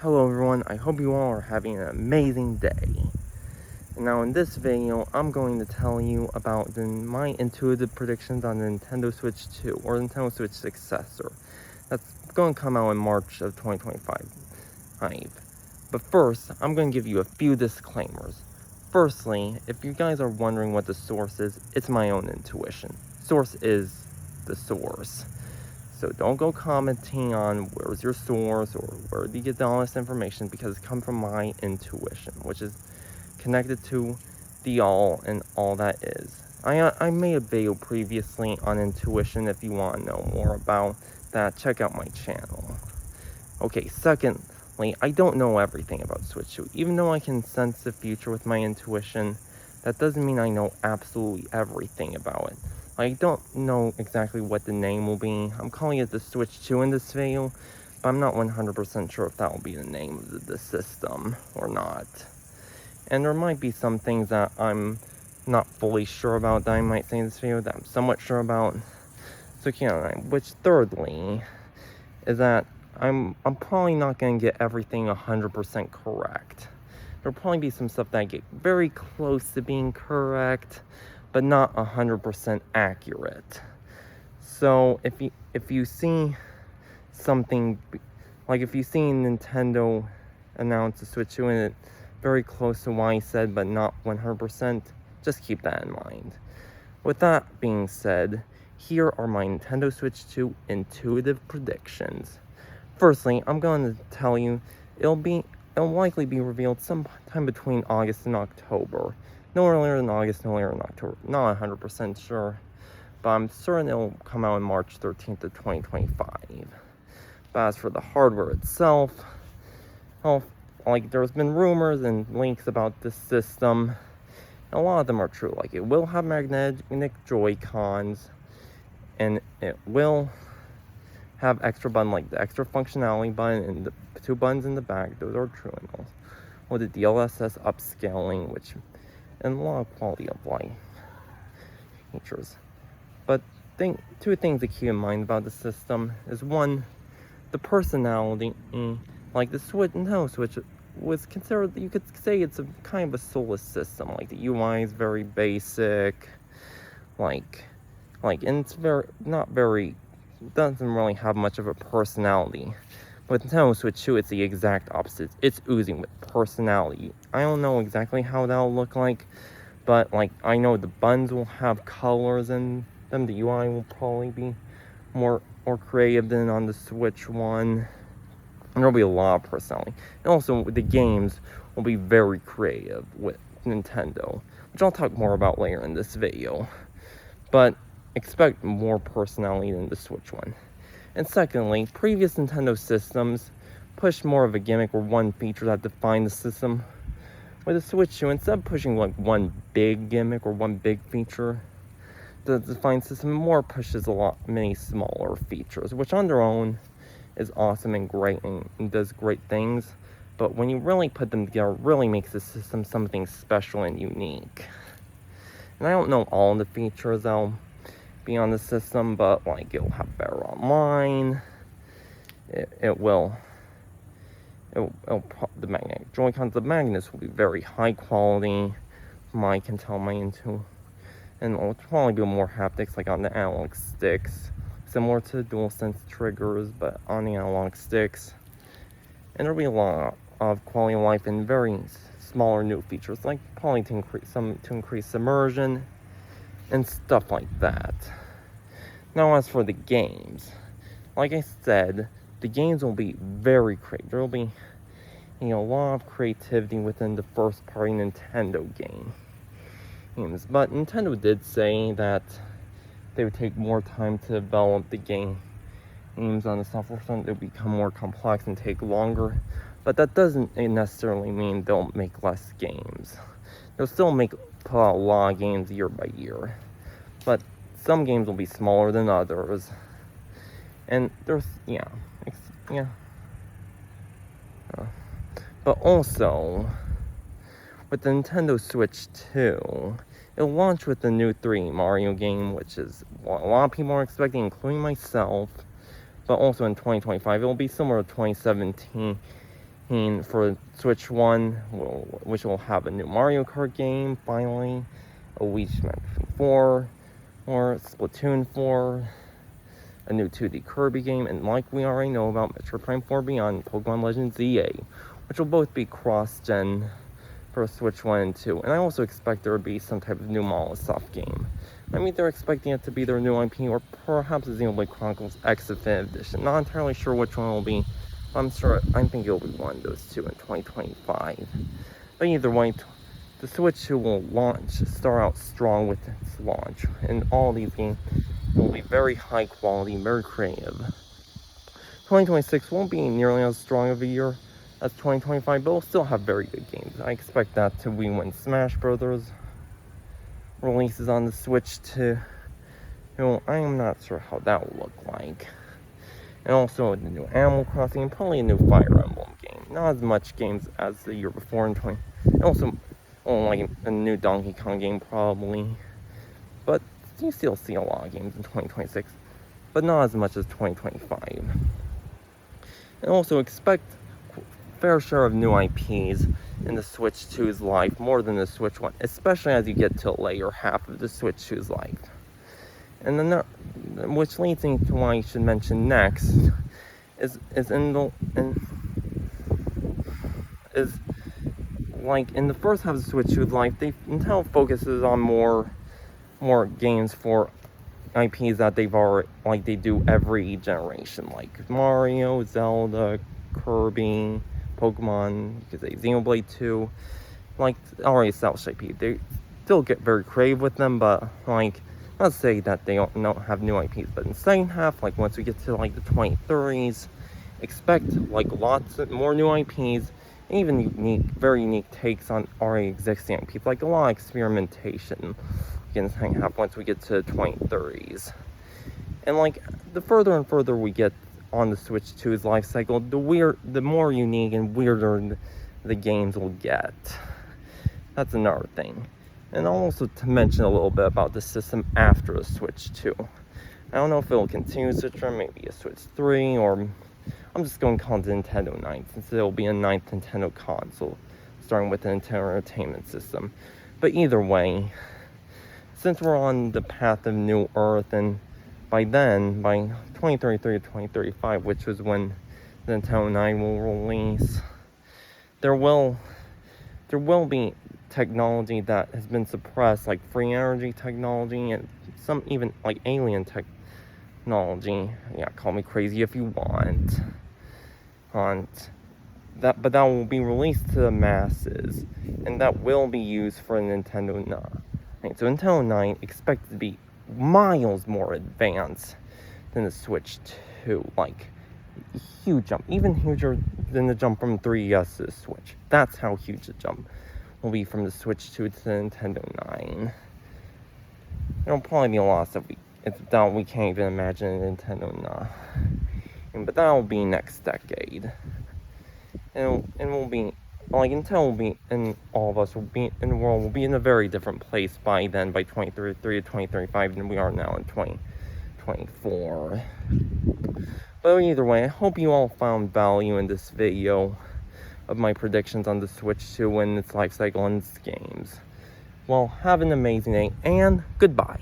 Hello everyone, I hope you all are having an amazing day. Now in this video, I'm going to tell you about my intuitive predictions on the Nintendo Switch 2, or Nintendo Switch successor. That's going to come out in March of 2025. But first, I'm going to give you a few disclaimers. Firstly, if you guys are wondering what the source is, it's my own intuition. Source is the source. So don't go commenting on where's your source or where do you get all this information, because it comes from my intuition, which is connected to the all and all that is. I made a video previously on intuition. If you want to know more about that, check out my channel. Okay, secondly, I don't know everything about Switch 2. Even though I can sense the future with my intuition, that doesn't mean I know absolutely everything about it. I don't know exactly what the name will be. I'm calling it the Switch 2 in this video, but I'm not 100% sure if that will be the name of the system or not. And there might be some things that I'm not fully sure about that I might say in this video that I'm somewhat sure about. So which thirdly is that I'm probably not going to get everything 100% correct. There'll probably be some stuff that I get very close to being correct, but not 100% accurate. So if you see something, like if you see Nintendo announce the Switch 2 and it very close to what I said but not 100%, just keep that in mind. With that being said, here are my Nintendo Switch 2 intuitive predictions. Firstly, I'm going to tell you it'll likely be revealed sometime between August and October. No earlier than August, no later than October. Not 100% sure, but I'm certain it'll come out on March 13th of 2025. But as for the hardware itself, there's been rumors and leaks about this system. A lot of them are true. Like, it will have magnetic Joy-Cons, and it will have extra button, like the extra functionality button and the two buttons in the back. Those are true, and also with the DLSS upscaling, and a lot of quality of life features. But two things to keep in mind about the system is, one, the personality. Like the Nintendo Switch was considered, you could say it's a kind of a soulless system. Like the UI is very basic, and it's doesn't really have much of a personality. With Nintendo Switch 2, it's the exact opposite. It's oozing with personality. I don't know exactly how that'll look like, but I know the buttons will have colors in them. The UI will probably be more creative than on the Switch one. And there'll be a lot of personality. And also, the games will be very creative with Nintendo, which I'll talk more about later in this video. But expect more personality than the Switch one. And secondly, previous Nintendo systems pushed more of a gimmick or one feature that defined the system. With the Switch 2, instead of pushing one big gimmick or one big feature to define the system, more pushes many smaller features, which on their own is awesome and great and does great things. But when you really put them together, it really makes the system something special and unique. And I don't know all the features that'll be on the system, but it'll have better online. The magnetic Joy-Cons, the magnets will be very high quality, from I can tell and it'll probably be more haptics, like on the analog sticks, similar to DualSense triggers, but on the analog sticks. And there'll be a lot of quality of life and very smaller new features, like probably to increase immersion and stuff like that. Now, as for the games, like I said, the games will be very creative. There will be, a lot of creativity within the first-party Nintendo games. But Nintendo did say that they would take more time to develop the games on the software front. They'll become more complex and take longer. But that doesn't necessarily mean they'll make less games. They'll still put out a lot of games year by year. But some games will be smaller than others. And but also, with the Nintendo Switch 2, it'll launch with the new 3D Mario game, which is what a lot of people are expecting, including myself. But also in 2025, it'll be similar to 2017 And for Switch 1, which will have a new Mario Kart game, finally, a Luigi's Mansion 4, or Splatoon 4, a new 2D Kirby game, and like we already know about Metroid Prime 4 Beyond, Pokemon Legends EA, which will both be cross-gen for Switch 1 and 2. And I also expect there will be some type of new Molotov game. I mean, they're expecting it to be their new IP, or perhaps a Xenoblade Chronicles X Definitive Edition. Not entirely sure which one it will be. I think it'll be one of those two in 2025. But either way, the Switch 2 will start out strong with its launch. And all these games will be very high quality, very creative. 2026 won't be nearly as strong of a year as 2025, but we'll still have very good games. I expect that to be when Smash Brothers releases on the Switch 2. I am not sure how that will look like. And also the new Animal Crossing and probably a new Fire Emblem game. Not as much games as the year before in 20. And also, like a new Donkey Kong game probably. But you still see a lot of games in 2026. But not as much as 2025. And also expect fair share of new IPs in the Switch 2's life, more than the Switch 1, especially as you get to a later half of the Switch 2's life. And then, which leads me to what I should mention next, is in the first half of the Switch 2's life, Nintendo focuses on more games for IPs that they've already, like they do every generation, like Mario, Zelda, Kirby, Pokemon, you could say Xenoblade 2, like already established IP. They still get very creative with them, but like, not to say that they don't have new IPs, but in the second half, like once we get to like the 2030s, expect like lots of more new IPs, and even very unique takes on already existing IPs, like a lot of experimentation in the second half once we get to the 2030s. And like the further and further we get on the Switch 2's life cycle, the more unique and weirder the games will get. That's another thing. And also to mention a little bit about the system after the Switch 2. I don't know if it'll continue Switch 1, maybe a Switch 3, or I'm just going to call it the Nintendo 9, since it'll be a 9th Nintendo console, starting with the Nintendo Entertainment System. But either way, since we're on the path of New Earth, and by 2033 to 2035, which is when the Nintendo 9 will release, there will be technology that has been suppressed, like free energy technology and some even like alien technology. Yeah, call me crazy if you want. But that will be released to the masses, and that will be used for Nintendo 9. Right, so Nintendo 9 expected to be miles more advanced than the Switch 2, like a huge jump, even huger than the jump from 3DS to the Switch. That's how huge the jump will be from the Switch 2 to the Nintendo 9. There'll probably be a lot of stuff we can't even imagine in Nintendo 9. But that'll be next decade. And we'll be, like, Nintendo will be, and all of us will be in the world, will be in a very different place by then, by 2033 to 2035, than we are now in 2024. But either way, I hope you all found value in this video of my predictions on the Switch 2 and its life cycle and its games. Well, have an amazing day, and goodbye.